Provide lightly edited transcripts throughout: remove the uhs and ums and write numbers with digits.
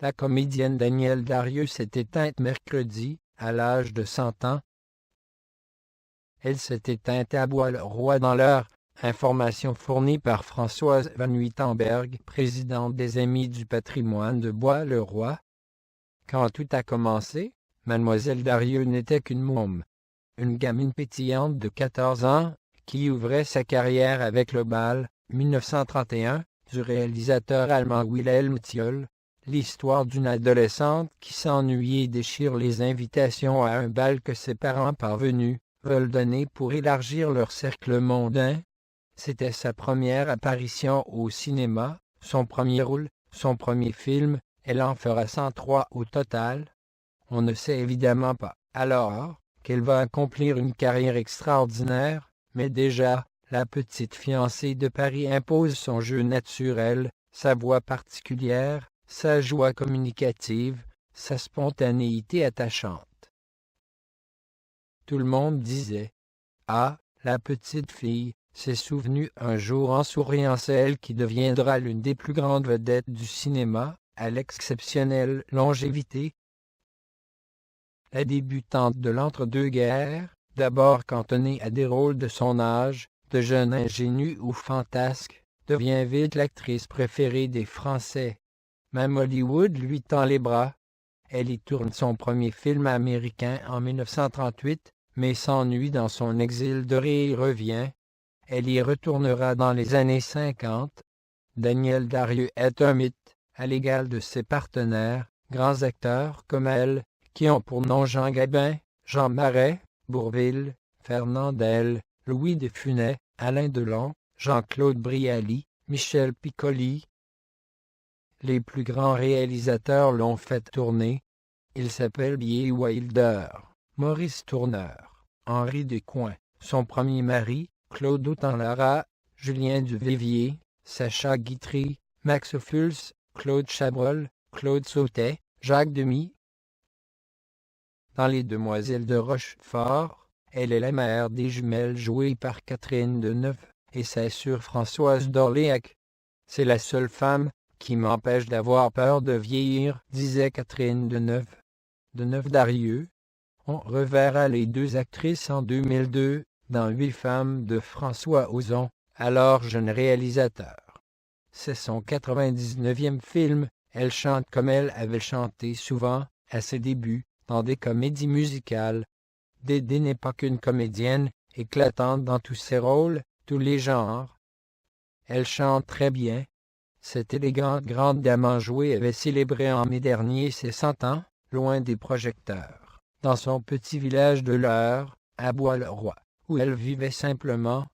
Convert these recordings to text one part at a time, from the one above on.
La comédienne Danielle Darrieux s'est éteinte mercredi, à l'âge de 100 ans. Elle s'est éteinte à Bois-le-Roi dans l'heure. Information fournie par Françoise Van Wittenberg, présidente des Amis du patrimoine de Bois-le-Roi. Quand tout a commencé, Mademoiselle Darrieux n'était qu'une môme. Une gamine pétillante de 14 ans, qui ouvrait sa carrière avec Le Bal, 1931, du réalisateur allemand Wilhelm Thiel. L'histoire d'une adolescente qui s'ennuie et déchire les invitations à un bal que ses parents parvenus veulent donner pour élargir leur cercle mondain. C'était sa première apparition au cinéma, son premier rôle, son premier film. Elle en fera 103 au total. On ne sait évidemment pas, alors, qu'elle va accomplir une carrière extraordinaire, mais déjà, la petite fiancée de Paris impose son jeu naturel, sa voix particulière, sa joie communicative, sa spontanéité attachante. Tout le monde disait « Ah, la petite fille, s'est souvenue un jour en souriant, c'est elle qui deviendra l'une des plus grandes vedettes du cinéma, à l'exceptionnelle longévité. » La débutante de l'entre-deux-guerres, d'abord cantonnée à des rôles de son âge, de jeune ingénue ou fantasque, devient vite l'actrice préférée des Français. Même Hollywood lui tend les bras. Elle y tourne son premier film américain en 1938, mais s'ennuie dans son exil doré et revient. Elle y retournera dans les années 50. Danielle Darrieux est un mythe, à l'égal de ses partenaires, grands acteurs comme elle, qui ont pour nom Jean Gabin, Jean Marais, Bourvil, Fernandel, Louis de Funès, Alain Delon, Jean-Claude Brialy, Michel Piccoli. Les plus grands réalisateurs l'ont fait tourner. Il s'appelle Billy Wilder, Maurice Tourneur, Henri Descoings, son premier mari, Claude Autant-Lara, Julien Duvivier, Sacha Guitry, Max Ophuls, Claude Chabrol, Claude Sautet, Jacques Demy. Dans Les Demoiselles de Rochefort, elle est la mère des jumelles jouées par Catherine Deneuve et sa sœur Françoise d'Orléac. C'est la seule femme qui m'empêche d'avoir peur de vieillir, disait Catherine Deneuve Darrieux. On reverra les deux actrices en 2002, dans 8 femmes de François Ozon, alors jeune réalisateur. C'est son 99e film. Elle chante comme elle avait chanté souvent, à ses débuts, dans des comédies musicales. Dédé n'est pas qu'une comédienne, éclatante dans tous ses rôles, tous les genres. Elle chante très bien. Cette élégante grande dame enjouée avait célébré en mai dernier ses 100 ans, loin des projecteurs, dans son petit village de l'Eure, à Bois-le-Roi, où elle vivait simplement.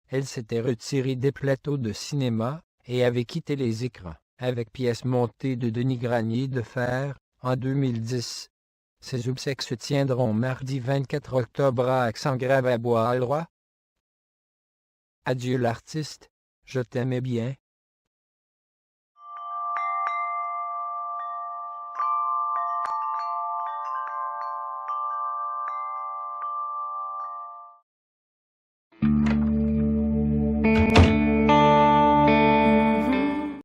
Elle s'était retirée des plateaux de cinéma et avait quitté les écrans, avec pièces montées de Denis Granier de Fer, en 2010. Ses obsèques se tiendront mardi 24 octobre à Accent-Grave à Bois-le-Roi. Adieu l'artiste, je t'aimais bien.